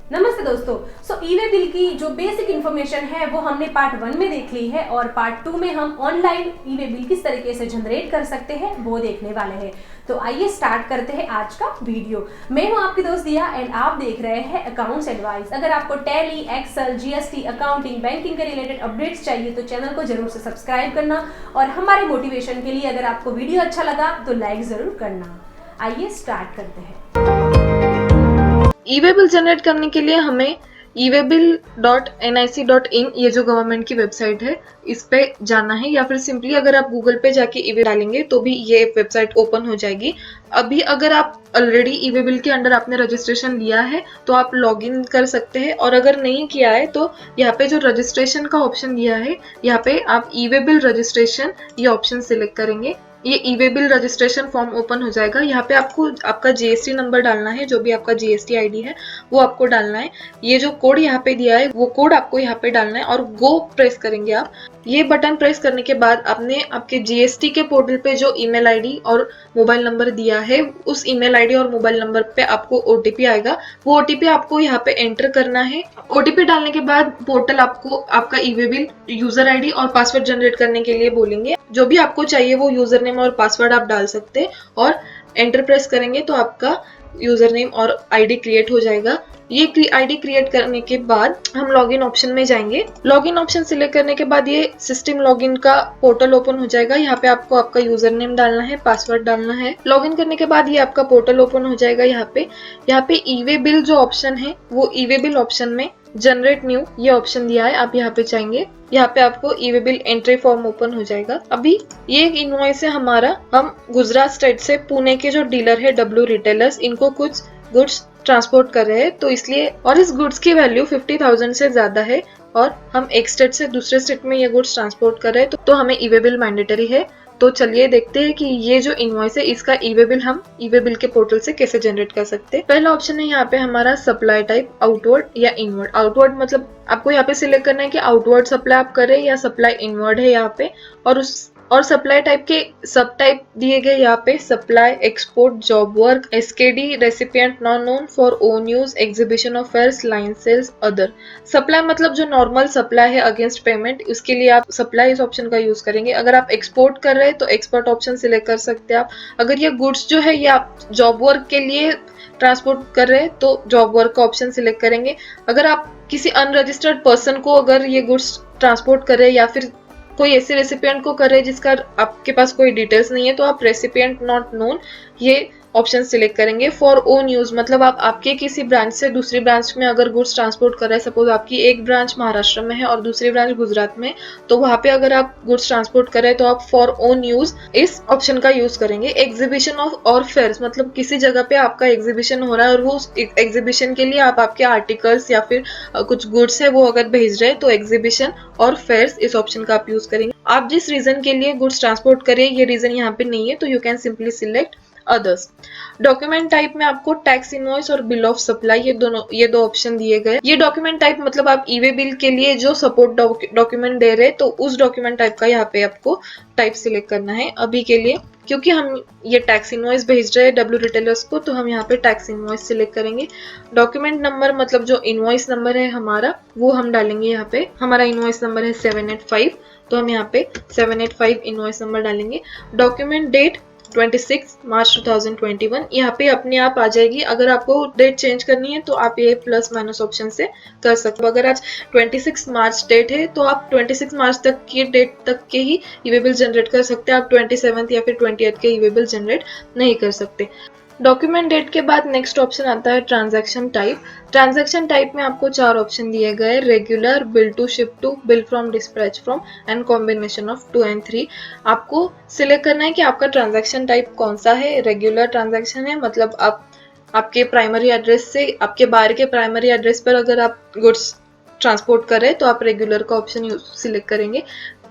नमस्ते दोस्तों। E-way bill की जो बेसिक इन्फॉर्मेशन है वो हमने पार्ट 1 में देख ली है और पार्ट 2 में हम ऑनलाइन ई-वे बिल किस तरीके से जनरेट कर सकते हैं वो देखने वाले हैं। तो आइए स्टार्ट करते हैं आज का वीडियो। मैं हूं आपकी दोस्त दिया एंड आप देख रहे हैं अकाउंट्स एडवाइस। अगर आपको Tally, Excel, GST, accounting, banking के रिलेटेड अपडेट्स चाहिए तो चैनल को जरूर से सब्सक्राइब करना और हमारे मोटिवेशन के लिए अगर आपको वीडियो अच्छा लगा तो लाइक जरूर करना। आइए स्टार्ट करते हैं। ई-वे बिल जनरेट करने के लिए हमें eWaybill.nic.in ये जो गवर्नमेंट की वेबसाइट है इस पे जाना है, या फिर सिंपली अगर आप गूगल पे जाके ई-वे डालेंगे तो भी ये वेबसाइट ओपन हो जाएगी। अभी अगर आप ऑलरेडी ई-वे बिल के अंडर आपने रजिस्ट्रेशन लिया है तो आप लॉगिन कर सकते हैं, और अगर नहीं किया है तो यहाँ पे जो रजिस्ट्रेशन का ऑप्शन दिया है यहाँ पे आप ई-वे बिल रजिस्ट्रेशन ये ऑप्शन सिलेक्ट करेंगे। ये e-way bill registration form open हो जाएगा। यहाँ पे आपको आपका जीएसटी नंबर डालना है, जो भी आपका जीएसटी आईडी है वो आपको डालना है। ये जो कोड यहाँ पे दिया है वो कोड आपको यहाँ पे डालना है और गो प्रेस करेंगे आप। ये बटन प्रेस करने के बाद आपने आपके जीएसटी के पोर्टल पे जो ईमेल आईडी और मोबाइल नंबर दिया है उस ईमेल आईडी और मोबाइल नंबर पे आपको ओटीपी आएगा। वो ओटीपी आपको यहाँ पे एंटर करना है। ओटीपी डालने के बाद पोर्टल आपको आपका ई-वे बिल यूजर आईडी और पासवर्ड जनरेट करने के लिए बोलेंगे। जो भी आपको चाहिए वो यूजर नेम और पासवर्ड आप डाल सकते हैं और एंटर प्रेस करेंगे तो आपका यूजर नेम और आईडी क्रिएट हो जाएगा। ये आईडी क्रिएट करने के बाद हम लॉगिन ऑप्शन में जाएंगे। लॉगिन ऑप्शन सिलेक्ट करने के बाद ये सिस्टम लॉगिन का पोर्टल ओपन हो जाएगा। यहाँ पे आपको आपका यूजर नेम डालना है, पासवर्ड डालना है। लॉगिन करने के बाद ये आपका पोर्टल ओपन हो जाएगा। यहाँ पे ई-वे बिल जो ऑप्शन है वो ई-वे बिल ऑप्शन में जनरेट न्यू ये ऑप्शन दिया है, आप यहाँ पे चाहेंगे। यहाँ पे आपको e-way bill entry form open हो जाएगा। अभी ये एक इनवॉइस है हमारा। हम गुजरात स्टेट से पुणे के जो डीलर है डब्ल्यू रिटेलर्स, इनको कुछ गुड्स ट्रांसपोर्ट कर रहे हैं तो इसलिए, और इस गुड्स की वैल्यू 50,000 से ज्यादा है और हम एक स्टेट से दूसरे स्टेट में ये गुड्स ट्रांसपोर्ट कर रहे हैं तो हमें ई-वे बिल मैंडेटरी है। तो चलिए देखते हैं कि ये जो इनवॉइस है इसका ई-वे बिल हम ई-वे बिल के पोर्टल से कैसे जनरेट कर सकते हैं। पहला ऑप्शन है यहाँ पे हमारा सप्लाई टाइप, आउटवर्ड या इनवर्ड। आउटवर्ड मतलब आपको यहाँ पे सिलेक्ट करना है कि आउटवर्ड सप्लाई आप करें या सप्लाई इनवर्ड है यहाँ पे, और सप्लाई टाइप के सब टाइप दिए गए यहाँ पे supply, export, job work, SKD, recipient non known for own use, exhibition of fairs, line sales, other. Supply मतलब जो नॉर्मल सप्लाई है अगेंस्ट पेमेंट, उसके लिए आप सप्लाई इस ऑप्शन का यूज करेंगे। अगर आप एक्सपोर्ट कर रहे हैं तो एक्सपोर्ट ऑप्शन सिलेक्ट कर सकते हैं आप। अगर ये गुड्स जो है ये आप जॉब वर्क के लिए ट्रांसपोर्ट कर रहे हैं तो जॉब वर्क का ऑप्शन सिलेक्ट करेंगे। अगर आप किसी अनरजिस्टर्ड पर्सन को अगर ये गुड्स ट्रांसपोर्ट कर रहे हैं या फिर कोई ऐसे रेसिपिएंट को कर रहे हैं जिसका आपके पास कोई डिटेल्स नहीं है तो आप रेसिपिएंट नॉट नोन ये ऑप्शन सिलेक्ट करेंगे। फॉर ओन यूज मतलब आप आपके किसी ब्रांच से दूसरी ब्रांच में अगर गुड्स ट्रांसपोर्ट कर रहे हैं, सपोज आपकी एक ब्रांच महाराष्ट्र में है और दूसरी ब्रांच गुजरात में, तो वहां पे अगर आप गुड्स ट्रांसपोर्ट कर रहे हैं तो आप फॉर ओन यूज इस ऑप्शन का यूज करेंगे। एग्जीबिशन ऑफ और फेयर्स मतलब किसी जगह पे आपका एग्जीबिशन हो रहा है और वो एग्जीबिशन के लिए आप आपके आर्टिकल्स या फिर कुछ गुड्स है वो अगर भेज रहे हैं तो एग्जीबिशन और फेयर्स इस ऑप्शन का आप यूज करेंगे। आप जिस रीजन के लिए गुड्स ट्रांसपोर्ट करें ये रीजन यहाँ पे नहीं है तो you can simply select others. Document type में आपको टैक्स इनवॉइस और बिल ऑफ सप्लाई ये दो ऑप्शन दिए गए। ये डॉक्यूमेंट टाइप मतलब आप ई-वे बिल के लिए जो सपोर्ट डॉक्यूमेंट दे रहे हैं तो उस डॉक्यूमेंट टाइप का यहाँ पे आपको टाइप सिलेक्ट करना है अभी के लिए, क्योंकि हम ये टैक्स इनवॉइस भेज रहे हैं डब्ल्यू रिटेलर्स को तो हम यहाँ पे टैक्स इनवॉइस सिलेक्ट करेंगे। डॉक्यूमेंट नंबर मतलब जो इनवॉइस नंबर है हमारा वो हम डालेंगे। यहाँ पे हमारा इनवॉइस नंबर है 785 तो हम यहाँ पे 785 इनवॉइस नंबर डालेंगे। डॉक्यूमेंट डेट 26 मार्च 2021 यहाँ पे अपने आप आ जाएगी। अगर आपको डेट चेंज करनी है तो आप ये प्लस माइनस ऑप्शन से कर सकते हो। अगर आज 26 मार्च डेट है तो आप 26 मार्च तक की डेट तक के ही ई-वे बिल जनरेट कर सकते हैं। आप 27 या फिर 20th के ई-वे बिल जनरेट नहीं कर सकते। डॉक्यूमेंट डेट के बाद नेक्स्ट ऑप्शन आता है ट्रांजैक्शन टाइप। ट्रांजैक्शन टाइप में आपको 4 ऑप्शन दिए गए, regular, bill to ship to, bill from, dispatch from and combination of 2 and 3। आपको सिलेक्ट करना है कि आपका ट्रांजैक्शन टाइप कौन सा है। रेगुलर ट्रांजैक्शन है मतलब आप आपके प्राइमरी एड्रेस से आपके बाहर के प्राइमरी एड्रेस पर अगर आप गुड्स ट्रांसपोर्ट कर रहे हैं तो आप रेगुलर का ऑप्शन सिलेक्ट करेंगे।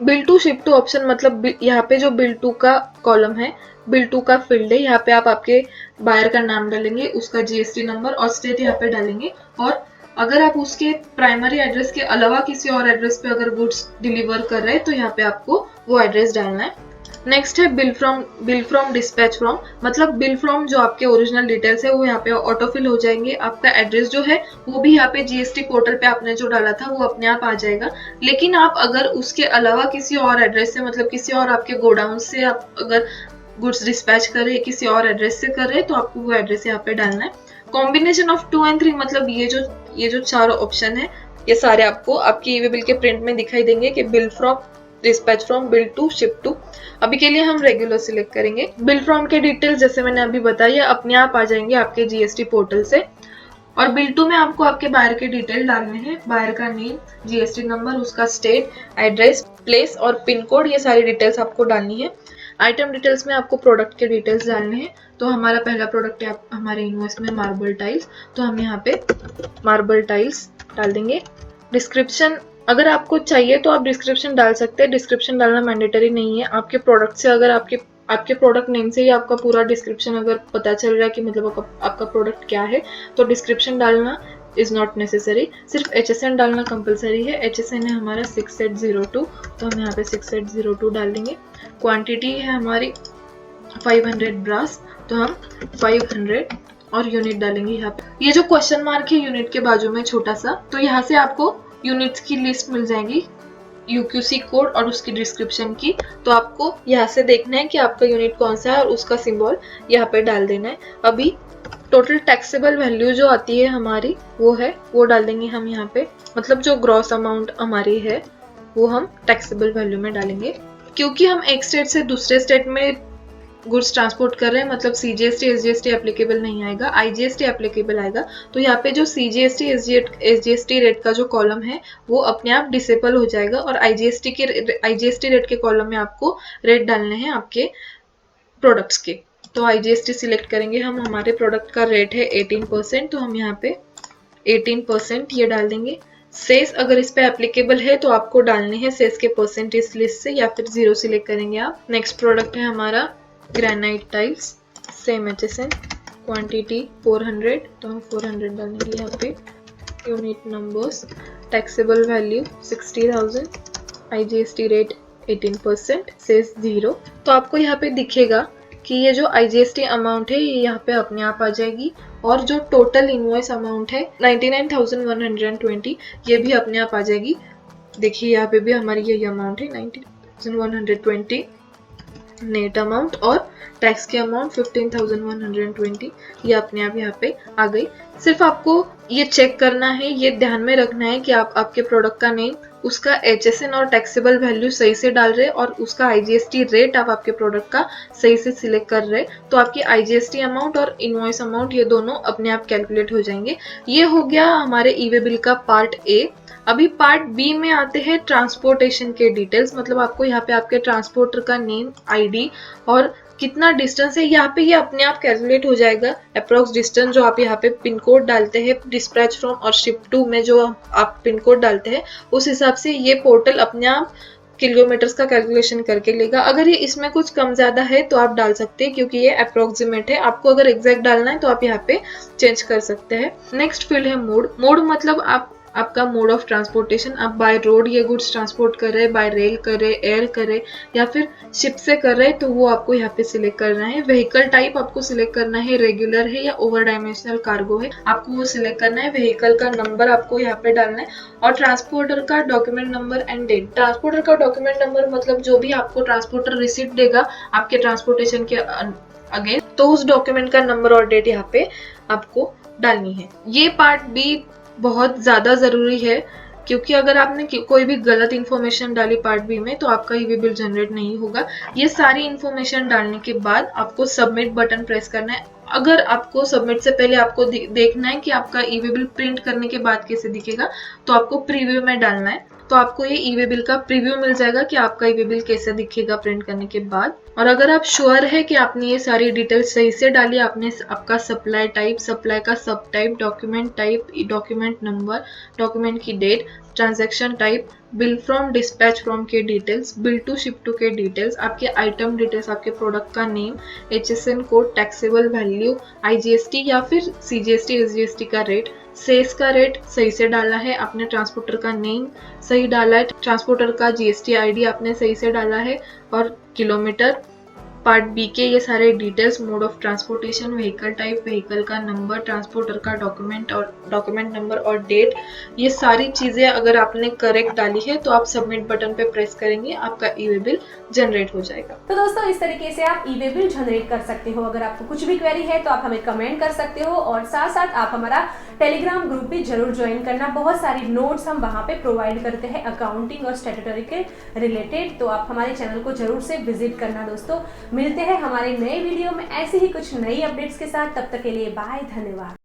Bill to ship to option मतलब यहाँ पे जो बिल टू का कॉलम है, बिल टू का फील्ड है, यहाँ पे आप आपके बायर का नाम डालेंगे, उसका जीएसटी नंबर और स्टेट यहाँ पे डालेंगे। और अगर आप उसके प्राइमरी एड्रेस के अलावा किसी और एड्रेस पे अगर गुड्स डिलीवर कर रहे हैं तो यहाँ पे आपको वो एड्रेस डालना है। नेक्स्ट है बिल फ्रॉम डिस्पैच फ्रॉम, मतलब बिल फ्रॉम जो आपके ओरिजिनल डिटेल्स है वो यहाँ पे ऑटो फिल हो जाएंगे। आपका एड्रेस जो है वो भी यहाँ पे जीएसटी पोर्टल पे आपने जो डाला था वो अपने आप आ जाएगा। लेकिन आप अगर उसके अलावा किसी और एड्रेस से, मतलब किसी और आपके गोडाउन से आप अगर गुड्स डिस्पैच कर रहे हैं किसी और एड्रेस से कर रहे हैं तो आपको वो एड्रेस यहाँ पे डालना है। कॉम्बिनेशन ऑफ 2 और 3, मतलब ये जो चारों ऑप्शन है ये सारे आपको आपकी ईवे बिल के प्रिंट में दिखाई देंगे कि bill from, dispatch from, bill to, ship to. अभी के लिए हम रेगुलर सिलेक्ट करेंगे। बिल फ्रॉम के डिटेल्स जैसे मैंने अभी बताया अपने आप आ जाएंगे आपके जीएसटी पोर्टल से। और बिल टू में आपको आपके बायर के डिटेल डालने हैं, बायर का नेम, जीएसटी नंबर, उसका स्टेट, एड्रेस, प्लेस और पिन कोड, ये सारी डिटेल्स आपको डालनी है। आइटम डिटेल्स में आपको प्रोडक्ट के डिटेल्स डालने हैं। तो हमारा पहला प्रोडक्ट है हमारे इनवॉइस में मार्बल टाइल्स, तो हम यहाँ पे मार्बल टाइल्स डाल देंगे। डिस्क्रिप्शन अगर आपको चाहिए तो आप डिस्क्रिप्शन डाल सकते हैं, डिस्क्रिप्शन डालना मैंडेटरी नहीं है। आपके प्रोडक्ट से अगर आपके प्रोडक्ट नेम से ही आपका पूरा डिस्क्रिप्शन अगर पता चल रहा है कि मतलब आपका प्रोडक्ट क्या है तो डिस्क्रिप्शन डालना इज नॉट नेसेसरी। सिर्फ HSN डालना कंपलसरी है। HSN है हमारा 6802, तो हम यहाँ पे 6802 डाल देंगे। क्वांटिटी है हमारी 500 ब्रास, तो हम 500 और यूनिट डालेंगे यहाँ पे। ये जो क्वेश्चन मार्क है यूनिट के बाजू में छोटा सा, तो यहाँ से आपको यूनिट्स की लिस्ट मिल जाएगी, UQC कोड और उसकी डिस्क्रिप्शन की। तो आपको यहाँ से देखना है कि आपका यूनिट कौन सा है और उसका सिंबल यहाँ पे डाल देना है। अभी टोटल टैक्सेबल वैल्यू जो आती है हमारी वो डाल देंगे हम यहाँ पे, मतलब जो ग्रॉस अमाउंट हमारी है वो हम टैक्सेबल वैल्यू में डालेंगे। क्योंकि हम एक स्टेट से दूसरे स्टेट में गुड्स ट्रांसपोर्ट कर रहे हैं, मतलब CGST SGST एप्लीकेबल नहीं आएगा, IGST एप्लीकेबल आएगा। तो यहाँ पे जो CGST SGST रेट का जो कॉलम है वो अपने आप डिसेबल हो जाएगा और IGST रेट के कॉलम में आपको रेट डालने हैं आपके प्रोडक्ट्स के। तो IGST सिलेक्ट करेंगे हम, हमारे प्रोडक्ट का रेट है 18%, तो हम यहाँ पे 18% ये डाल देंगे। सेस अगर इस पे एप्लीकेबल है तो आपको डालने हैं सेस के परसेंटेज लिस्ट से या फिर 0 सिलेक्ट करेंगे आप। नेक्स्ट प्रोडक्ट है हमारा granite tiles, same HSN, quantity 400, तो हम 400 डालेंगे यहाँ पे। Unit numbers, taxable value 60,000, IGST rate 18%, cess 0। तो आपको यहाँ पे दिखेगा कि ये जो IGST अमाउंट है ये यहाँ पे अपने आप आ जाएगी और जो टोटल इनवॉइस अमाउंट है 99,120 ये भी अपने आप आ जाएगी। देखिए यहाँ पे भी हमारी ये अमाउंट है 19,120 नेट अमाउंट और टैक्स के अमाउंट 15,120, ये अपने आप यहाँ पे आ गई। सिर्फ आपको ये चेक करना है, ये ध्यान में रखना है कि आप आपके प्रोडक्ट का नेम, उसका HSN और टैक्सेबल वैल्यू सही से डाल रहे और उसका IGST रेट आप आपके प्रोडक्ट का सही से सिलेक्ट कर रहे, तो आपकी IGST अमाउंट और इनवॉइस अमाउंट ये दोनों अपने आप कैलकुलेट हो जाएंगे। ये हो गया हमारे ईवे बिल का पार्ट A। अभी पार्ट B में आते हैं ट्रांसपोर्टेशन के डिटेल्स, मतलब आपको यहाँ पे आपके ट्रांसपोर्टर का नेम, ID और कितना डिस्टेंस है यहाँ पे ये अपने आप कैलकुलेट हो जाएगा। अप्रोक्स डिस्टेंस जो आप यहाँ पे पिन कोड डालते हैं डिस्पैच फ्रॉम और शिप टू में जो आप पिन कोड डालते हैं उस हिसाब से ये पोर्टल अपने आप किलोमीटर्स का कैलकुलेशन करके लेगा। अगर ये इसमें कुछ कम ज्यादा है तो आप डाल सकते हैं क्योंकि ये अप्रोक्सीमेट है। आपको अगर एग्जैक्ट डालना है तो आप यहाँ पे चेंज कर सकते हैं। नेक्स्ट फील्ड है मोड मतलब आपका मोड ऑफ ट्रांसपोर्टेशन, आप बाय रोड ये गुड्स ट्रांसपोर्ट कर रहे हैं, बाय रेल कर रहे, एयर कर रहे या फिर शिप से कर रहे, तो वो आपको यहाँ पे सिलेक्ट करना है। व्हीकल टाइप आपको सिलेक्ट करना है, रेगुलर है या ओवर डायमेंशनल कार्गो है, आपको वो सिलेक्ट करना है। व्हीकल का नंबर आपको यहाँ पे डालना है और ट्रांसपोर्टर का document number and date. Transporter का डॉक्यूमेंट नंबर मतलब जो भी आपको ट्रांसपोर्टर रिसीप्ट देगा आपके ट्रांसपोर्टेशन के अगेंस्ट, तो उस डॉक्यूमेंट का नंबर और डेट यहाँ पे आपको डालनी है। ये पार्ट B बहुत ज़्यादा ज़रूरी है क्योंकि अगर आपने कोई भी गलत इन्फॉर्मेशन डाली पार्ट B में तो आपका ईवे बिल जनरेट नहीं होगा। ये सारी इन्फॉर्मेशन डालने के बाद आपको सबमिट बटन प्रेस करना है। अगर आपको सबमिट से पहले आपको देखना है कि आपका ईवे बिल प्रिंट करने के बाद कैसे दिखेगा, तो आपको प्रीव्यू में डालना है। तो आपको ये ईवे बिल का प्रीव्यू मिल जाएगा कि आपका ईवे बिल कैसे दिखेगा प्रिंट करने के बाद। और अगर आप श्योर है कि आपने ये सारी डिटेल्स सही से डाली, आपने आपका सप्लाई टाइप, सप्लाई का sub type, document type, document number, document की date, transaction type, bill from dispatch from के details, bill to ship to के डिटेल्स, आपके आइटम डिटेल्स, आपके प्रोडक्ट का name, HSN code, taxable value, IGST या फिर CGST SGST का rate, cess का रेट सही से डाला है आपने, ट्रांसपोर्टर का नेम सही डाला है, ट्रांसपोर्टर का जीएसटी आईडी आपने सही से डाला है, और किलोमीटर। पार्ट बी के ये सारे details, mode of transportation, vehicle type, vehicle का नंबर, ट्रांसपोर्टर का डॉक्यूमेंट और डॉक्यूमेंट नंबर और डेट, ये सारी चीज़ें अगर आपने करेक्ट डाली है तो आप सबमिट बटन पे प्रेस करेंगे, आपका ई वे बिल जनरेट हो जाएगा। तो दोस्तों इस तरीके से आप ई वे बिल जनरेट कर सकते हो। अगर आपको कुछ भी क्वेरी है तो आप हमें कमेंट कर सकते हो, और साथ साथ आप हमारा टेलीग्राम ग्रुप भी जरूर ज्वाइन करना। बहुत सारी नोट्स हम वहाँ पे प्रोवाइड करते हैं अकाउंटिंग और स्टैट्यूटरी के रिलेटेड, तो आप हमारे चैनल को जरूर से विजिट करना दोस्तों। मिलते हैं हमारे नए वीडियो में ऐसी ही कुछ नई अपडेट्स के साथ, तब तक के लिए बाय, धन्यवाद।